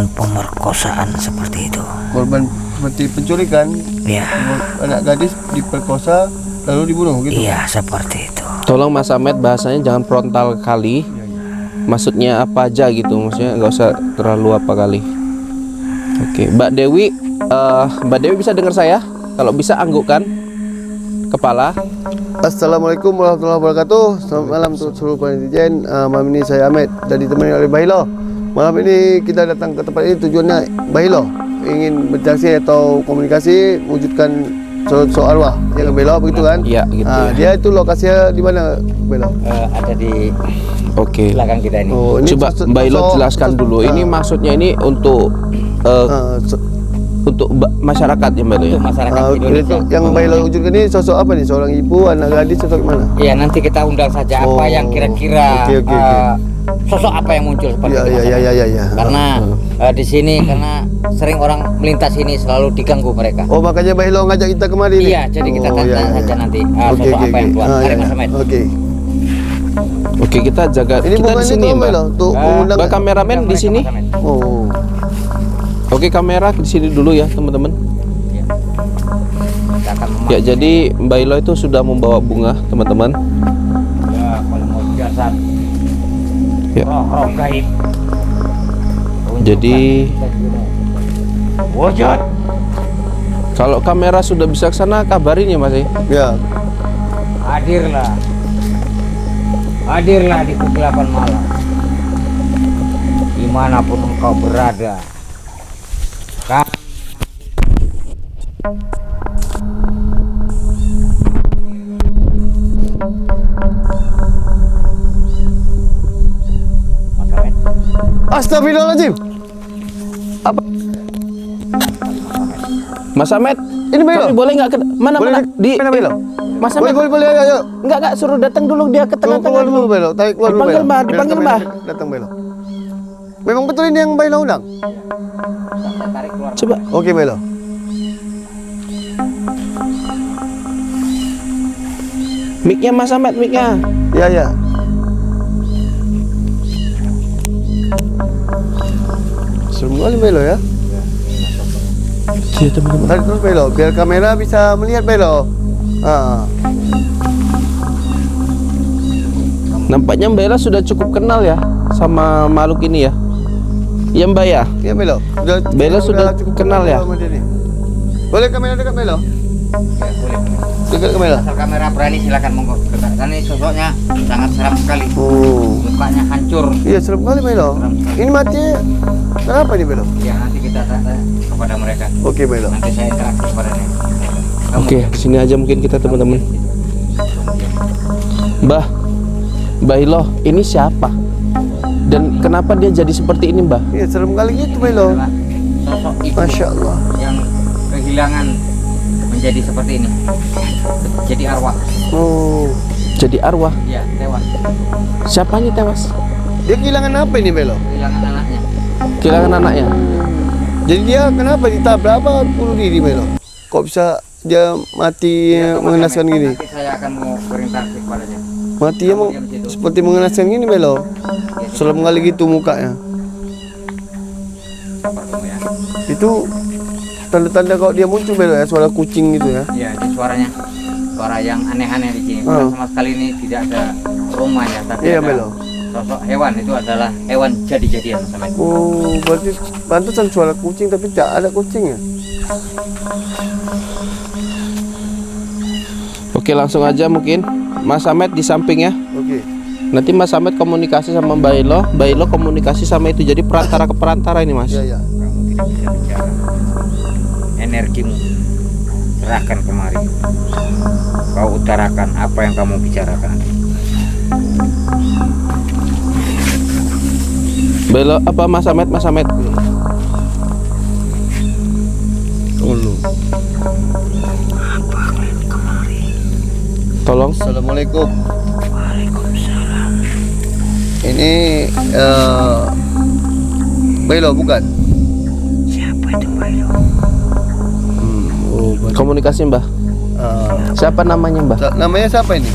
pemerkosaan seperti itu. Korban seperti penculikan. Iya. Anak gadis diperkosa lalu dibunuh gitu. Iya, seperti itu. Tolong Mas Ahmed bahasanya jangan frontal kali. Maksudnya apa aja gitu, maksudnya nggak usah terlalu apa kali. Oke, Mbak Dewi bisa dengar saya? Kalau bisa anggukkan kepala. Assalamualaikum warahmatullahi wabarakatuh. Selamat malam untuk seluruh penitizen. Malam ini saya Ahmed dan ditemani oleh Bahilo. Malam ini kita datang ke tempat ini tujuannya Bahilo ingin berinteraksi atau komunikasi wujudkan soal arwah. Jangan Bahilo begitu kan? Iya, gitu. Dia itu lokasinya di mana Bahilo? Ada di Oke. belakang kita ini. Oh, ini Coba Mbak Ilo jelaskan dulu. Ini maksudnya ini untuk masyarakat ya Mbak Ilo ya? Untuk masyarakat Indonesia. Yang Mbak Ilo wujudkan ini sosok apa nih? Seorang ibu, anak gadis, sosok mana? Iya, nanti kita undang saja apa yang kira-kira Oke. sosok apa yang muncul seperti itu. Iya. Karena di sini karena sering orang melintas ini selalu diganggu mereka. Oh, makanya Mbak Ilo ngajak kita kemari nih. Iya, jadi kita tanya saja nanti sosok apa yang keluar. Mari Mas Ahmed. Oke, kita jaga. Ini Kita di sini Mbak. Untuk mengundang Mbak kameramen di sini. Oh. Oke, kamera di sini dulu ya teman-teman. Ya. Kita akan Ya, jadi Mbak Ilo itu sudah membawa bunga teman-teman. ya kalau mau jasad. Ya. Roh gaib. Jadi wujud. kalau kamera sudah bisa ke sana kabarin ya Mas ya. Ya. Hadirlah di kegelapan malam. Dimanapun engkau berada. Astagfirullahaladzim. Mas Ahmed, Ini Belo. kami boleh nggak ke mana di mana Belo? Mas Ahmed, Boleh, ayo. nggak suruh datang dulu dia ke tengah-tengah Keluar dulu Belo, tarik keluar dulu. Dipanggil, Mbah, dipanggil, Mbah. Datang Belo. Memang betul ini yang Belo undang? Coba. Oke Belo. Mic-nya Mas Ahmed, mic-nya. Ya. Serem kali Belo ya. Iya teman-teman. Tarik terus Belo, biar kamera bisa melihat Belo. Nampaknya Mbak Ella sudah cukup kenal ya sama makhluk ini ya. Iya Mbak ya. Iya Belo. Belo sudah cukup kenal ya? sama dia nih. Boleh kamera dekat Belo? Ya, boleh. Dekat kamera. Asal kamera berani silakan monggo. Karena ini sosoknya sangat seram sekali. Oh. Mukanya hancur. Iya serem kali Belo. Ini mati. Kenapa nih Belo? Ya nanti kita tanya kepada mereka. Oke Belo. Nanti saya interaksi kepadanya. Oke, sini aja mungkin kita teman-teman. Mbah Ilo, ini siapa? Dan kenapa dia jadi seperti ini, Mbah? Iya serem kali gitu Belo. Adalah sosok ibu Masya Allah. yang kehilangan menjadi seperti ini. Jadi arwah. Oh. Jadi arwah. Ya, tewas. Siapanya tewas? Dia kehilangan apa ini Belo? Kehilangan anaknya. Kehilangan anaknya. Jadi dia kenapa ditabrak apa bunuh diri Belo? Kok bisa dia mati mengenaskan gini? Nanti saya akan mau berinteraksi kepadanya. Mati ya mau seperti mengenaskan gini Belo. Serem kali gitu mukanya. Sabar kamu ya. Itu tanda-tanda kalau dia muncul Belo ya, suara kucing gitu ya. Ya, ini suaranya. Suara yang aneh-aneh di sini. Bukan sama sekali ini tidak ada rumah ya, tapi Iya, ada Belo. sosok hewan. Itu adalah hewan jadi-jadian sama itu. Oh, berarti pantesan suara kucing tapi tidak ada kucing ya. Oke, langsung aja mungkin Mas Ahmed di samping ya. Oke. Nanti Mas Ahmed komunikasi sama Mbak Ilo komunikasi sama itu. Jadi perantara ke perantara ini, Mas. Iya. Kamu tidak bisa bicara. Energimu serahkan kemari. Kau utarakan apa yang kamu bicarakan. Mbak Ilo apa Mas Ahmed? Dulu. Tolong. Assalamualaikum. Waalaikumsalam. Ini Belo bukan? Siapa itu Bayu? Komunikasi, Mbah. Siapa namanya, Mbah? Namanya siapa ini?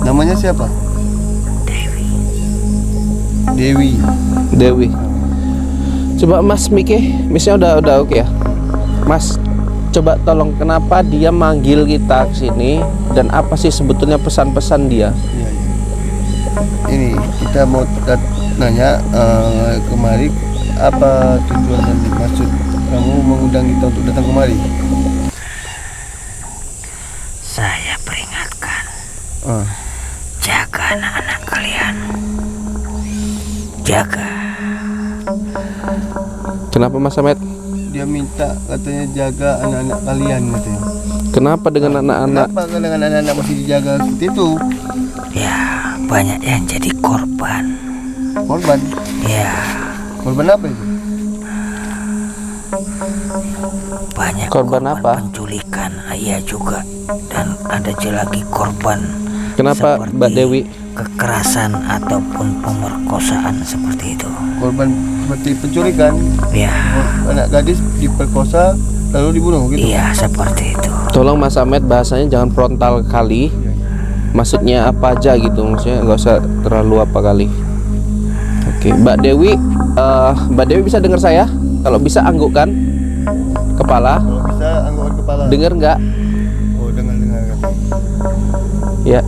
Namanya siapa? Dewi. Dewi. Coba Mas Misnya udah oke ya. Mas, coba tolong kenapa dia manggil kita ke sini dan apa sih sebetulnya pesan-pesan dia? Iya, iya. Ini kita mau nanya kemari apa tujuan dan maksud kamu mengundang kita untuk datang kemari? Saya peringatkan, Ah, jaga anak-anak kalian. Jaga. Kenapa Mas Ahmed? dia minta katanya jaga anak-anak kalian katanya. Kenapa dengan anak-anak? Kenapa dengan anak-anak masih dijaga seperti itu? Ya, banyak yang jadi korban. Korban? Ya, Korban apa itu? banyak Korban apa? penculikan. Iya juga. Dan ada lagi korban. Kenapa seperti Mbak Dewi? kekerasan ataupun pemerkosaan seperti itu. Korban seperti penculikan, Ya, anak gadis diperkosa lalu dibunuh gitu. iya seperti itu. Tolong Mas Ahmed bahasanya jangan frontal kali. Maksudnya apa aja gitu, maksudnya nggak usah terlalu apa kali. Oke, Mbak Dewi bisa dengar saya? Kalau bisa anggukkan kepala. Kalau bisa anggukan kepala. Dengar nggak? Oh, dengar katanya. Ya.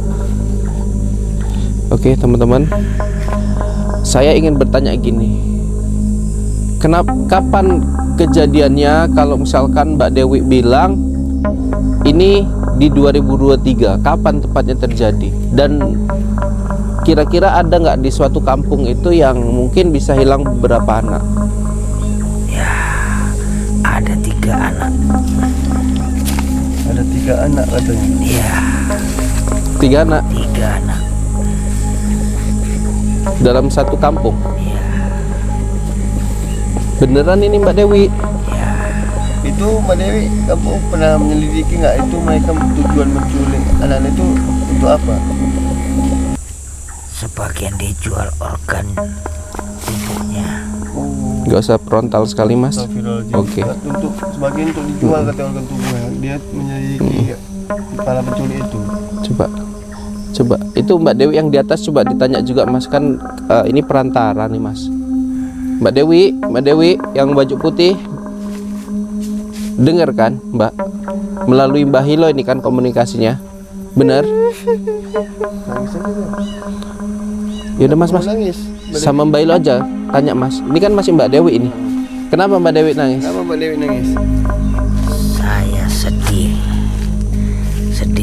Oke teman-teman, saya ingin bertanya gini, kapan kejadiannya? Kalau misalkan Mbak Dewi bilang ini di 2023, kapan tepatnya terjadi? Dan kira-kira ada nggak di suatu kampung itu yang mungkin bisa hilang beberapa anak? Ya, ada 3 anak. Ada 3 anak katanya. Iya, 3 anak 3 anak. dalam satu kampung. Iya, Beneran ini Mbak Dewi? ya. Itu Mbak Dewi, kamu pernah menyelidiki nggak itu mereka tujuan menculik anak-anak itu untuk apa? Sebagian dijual organ tubuhnya. Oh, Nggak usah frontal sekali Mas. astagfirullahaladzim. Oke. Untuk sebagian untuk dijual kata organ tubuhnya. Dia menyelidiki para penculik itu. Coba itu Mbak Dewi yang di atas coba ditanya juga Mas, kan ini perantara nih Mas. Mbak Dewi yang baju putih, dengar kan Mbak? Melalui Mbak Hilo ini kan komunikasinya, benar? Nangis aja dia. Ya udah Mas, Nangis. sama Mbak Hilo aja tanya Mas. Ini kan masih Mbak Dewi ini. Kenapa Mbak Dewi nangis? Kenapa Mbak Dewi nangis? Saya sedih.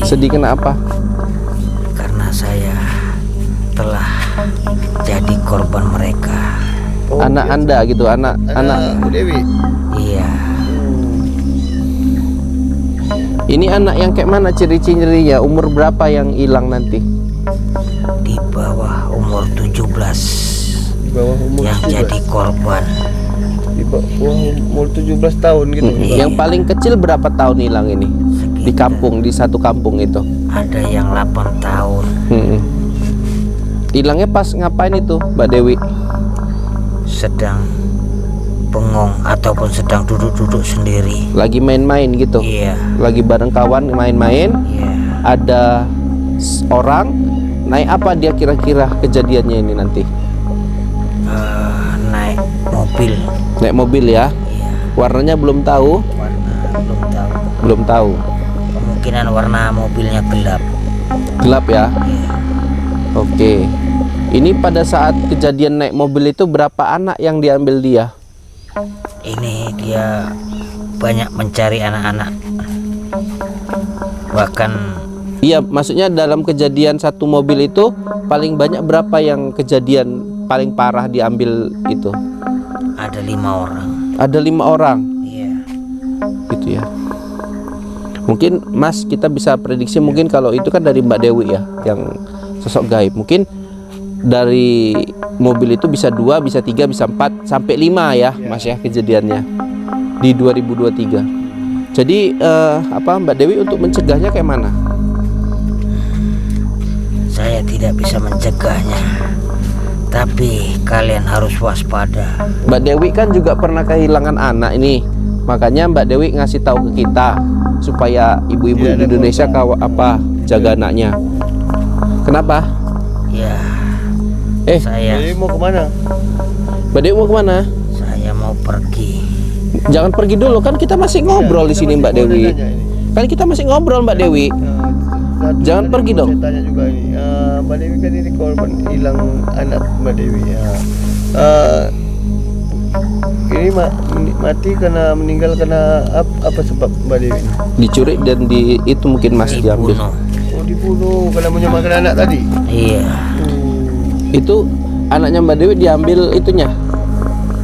Sedih kenapa? Karena saya telah jadi korban mereka. Oh, Anak gitu. Anda gitu, anak. Mbak Dewi. Iya, Ini anak yang kayak mana ciri-cirinya? Umur berapa yang hilang nanti? di bawah umur 17 Di bawah umur yang 17. jadi korban. Di bawah umur 17 tahun gitu. Iya. Yang paling kecil berapa tahun hilang ini? Di kampung, di satu kampung itu. Ada yang 8 tahun. Hilangnya pas ngapain itu Mbak Dewi? Sedang bengong ataupun sedang duduk-duduk sendiri. Lagi main-main gitu? Iya, Lagi bareng kawan main-main? iya. Ada orang naik apa dia kira-kira kejadiannya ini nanti? Naik mobil. Naik mobil ya? Iya, Warnanya belum tahu? warna belum tahu. Belum tahu. Kemungkinan warna mobilnya gelap. Gelap ya? Iya. Oke. Ini pada saat kejadian naik mobil itu berapa anak yang diambil dia? Ini dia banyak mencari anak-anak. Bahkan Iya, maksudnya dalam kejadian satu mobil itu paling banyak berapa yang kejadian paling parah diambil itu? ada 5 orang. Ada 5 orang, Iya. gitu ya. Mungkin Mas kita bisa prediksi mungkin kalau itu kan dari Mbak Dewi ya, yang sosok gaib. Mungkin dari mobil itu bisa 2, bisa 3, bisa 4 sampai 5 ya, Mas ya kejadiannya di 2023. Jadi Mbak Dewi untuk mencegahnya kayak mana? Saya tidak bisa mencegahnya. Tapi kalian harus waspada. Mbak Dewi kan juga pernah kehilangan anak ini. Makanya Mbak Dewi ngasih tahu ke kita supaya ibu-ibu di Indonesia jaga anaknya. Kenapa? Ya, Saya Jadi mau kemana? Mbak Dewi mau kemana? saya mau pergi. Jangan pergi dulu, kan kita masih ngobrol di Kita sini masih Mbak mau Dewi. nanya ini. Kan kita masih ngobrol Mbak Dewi. Jangan pergi dong. Saya tanya juga ini. Mbak Dewi kan ini korban hilang anak Mbak Dewi ya. Ini mati karena meninggal karena apa sebab Mbak Dewi? Dicuri dan itu mungkin masih diambil. Dibunuh. Oh dibunuh karena menyelamatkan anak tadi. Iya. Itu anaknya Mbak Dewi diambil itunya,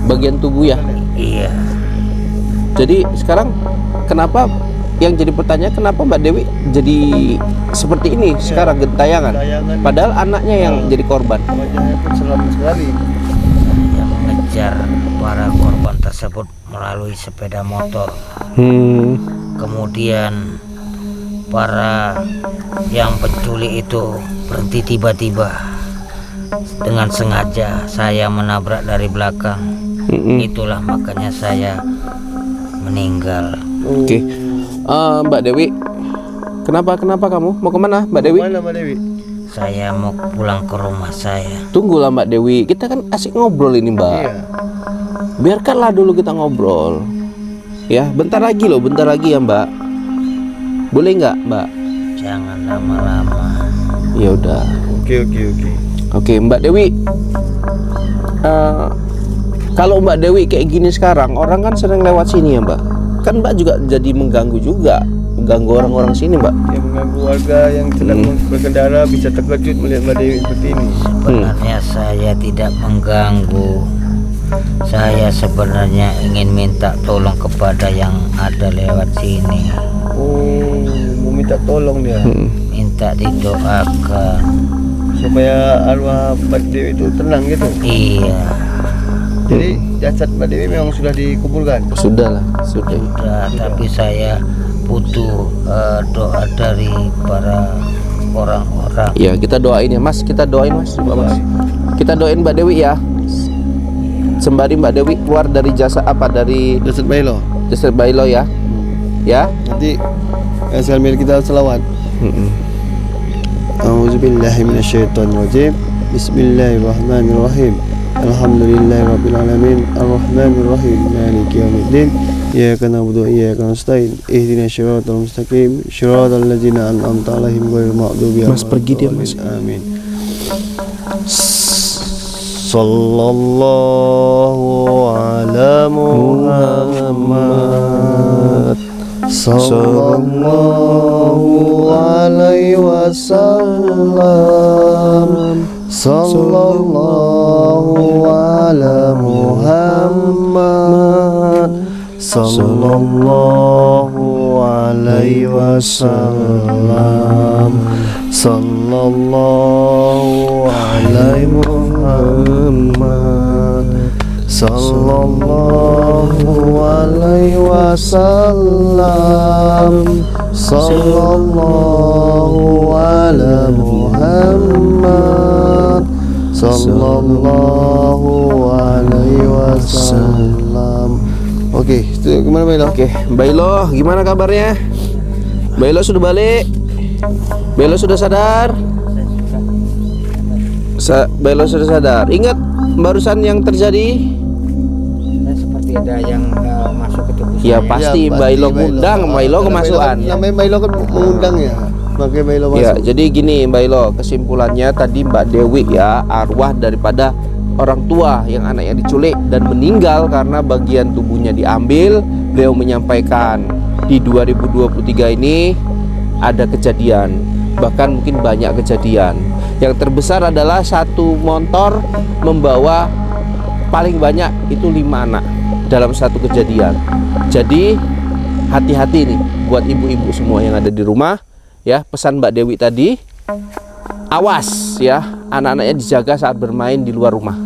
bagian tubuh ya. Iya. Jadi sekarang kenapa yang jadi pertanyaan, kenapa Mbak Dewi jadi seperti ini sekarang gentayangan? Gentayangan. Padahal anaknya yang jadi korban. Wajahnya pun seram sekali. Saya mengejar para korban tersebut melalui sepeda motor. Kemudian para yang penculik itu berhenti tiba-tiba. Dengan sengaja saya menabrak dari belakang. Itulah makanya saya meninggal. Oke. Mbak Dewi, kenapa kamu mau kemana Mbak Dewi? Mana Mbak Dewi? Saya mau pulang ke rumah saya. Tunggulah Mbak Dewi, kita kan asik ngobrol ini Mbak. Iya. Biarkanlah dulu kita ngobrol. Ya, bentar lagi ya Mbak. Boleh nggak Mbak? Jangan lama-lama. Ya udah. Oke. Oke Mbak Dewi. Kalau Mbak Dewi kayak gini sekarang, orang kan sering lewat sini ya Mbak. Kan Mbak juga jadi mengganggu orang-orang sini Mbak. Yang mengganggu warga yang sedang berkendara bisa terkejut melihat Mbak Dewi seperti ini. Sebenarnya saya tidak mengganggu. Saya sebenarnya ingin minta tolong kepada yang ada lewat sini. Oh, mau minta tolong dia Minta didoakan. supaya arwah Mbak Dewi itu tenang gitu. Iya. Jadi jasad Mbak Dewi memang sudah dikuburkan. Sudah. Sudah, tapi saya butuh doa dari para orang-orang. Ya kita doain ya Mas, kita doain Mas, Coba, Mas. Kita doain Mbak Dewi ya. Sembari Mbak Dewi keluar dari dari Jasad Bailo. Jasad Bailo ya. Ya. Nanti sambil kita selawat. A'udzubillahi minasyaitonirrajim. Bismillahirrahmanirrahim. Alhamdulillahirabbil alamin. Arrahmanirrahim. Maliki yaumiddin. Iyyaka na'budu wa iyyaka nasta'in. Ihdinas siratal mustaqim. Shiratal ladzina an'amta 'alaihim ghairil maghdubi 'alaihim. Mas pergi dia Mas. Amin. Sallallahu ala Muhammad. Sallallahu alaihi wasallam. Sallallahu ala Muhammad. Sallallahu alaihi wasallam. Sallallahu alaihi Muhammad. Sallallahu alaihi wasallam. Sallallahu ala Muhammad. Sallallahu alaihi wasallam. Oke, itu gimana Bailo? Oke, Bailo, gimana kabarnya? Bailo sudah balik? Bailo sudah sadar? Bailo sudah sadar. Ingat barusan yang terjadi? Seperti ada yang masuk ke tubuh Ya saya. pasti Ya, Bailo pasti ngundang, Bailo kemasukan. Namanya Bailo kan mengundang ya. Makanya Bailo masuk. Ya, jadi gini Bailo, kesimpulannya tadi Mbak Dewi ya, arwah daripada orang tua yang anaknya diculik dan meninggal karena bagian tubuhnya diambil. Beliau menyampaikan di 2023 ini ada kejadian, bahkan mungkin banyak kejadian. Yang terbesar adalah satu motor membawa paling banyak itu 5 anak dalam satu kejadian. Jadi hati-hati nih buat ibu-ibu semua yang ada di rumah ya. Pesan Mbak Dewi tadi, awas ya, anak-anaknya dijaga saat bermain di luar rumah.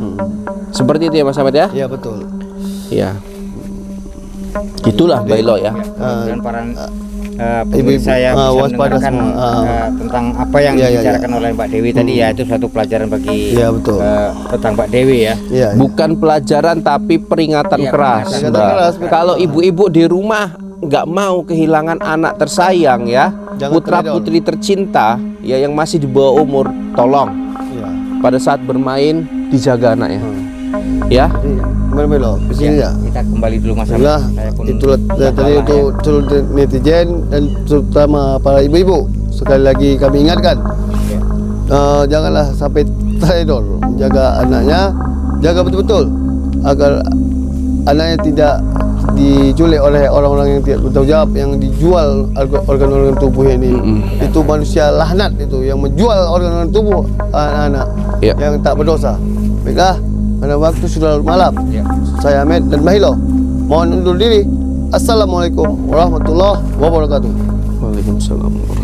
Seperti itu ya Mas Ahmad ya? Iya betul. Ya. Itulah Bailo ya. Dan para ibu-ibu, pemirsa saya bisa waspada mendengarkan semua. tentang apa yang Iya, iya, dibicarakan oleh Mbak Dewi tadi ya, itu suatu pelajaran bagi Iya, betul. tentang Mbak Dewi ya. Iya. Bukan pelajaran tapi peringatan Iya, keras, peringatan Mbak. keras, betul. Kalau ibu-ibu di rumah nggak mau kehilangan anak tersayang ya, Jangan putra putri tercinta ya yang masih di bawah umur, tolong Iya. pada saat bermain dijaga anaknya. Ya. Gimana Belo? Di sini ya. Kita kembali dulu masalah. Nah, Saya pun itulah nggak tadi salah, untuk seluruh netizen dan terutama para ibu-ibu. Sekali lagi kami ingatkan, ya. janganlah sampai teledor, jaga anaknya, jaga betul-betul agar anaknya tidak diculik oleh orang-orang yang tidak bertanggung jawab, yang dijual organ-organ tubuhnya ini. Itu manusia laknat itu yang menjual organ-organ tubuh anak-anak Ya. yang tak berdosa. Baiklah, karena waktu sudah malam. Ya. Saya Ahmed dan Bahilo mohon undur diri. Assalamualaikum warahmatullahi wabarakatuh. Waalaikumsalam.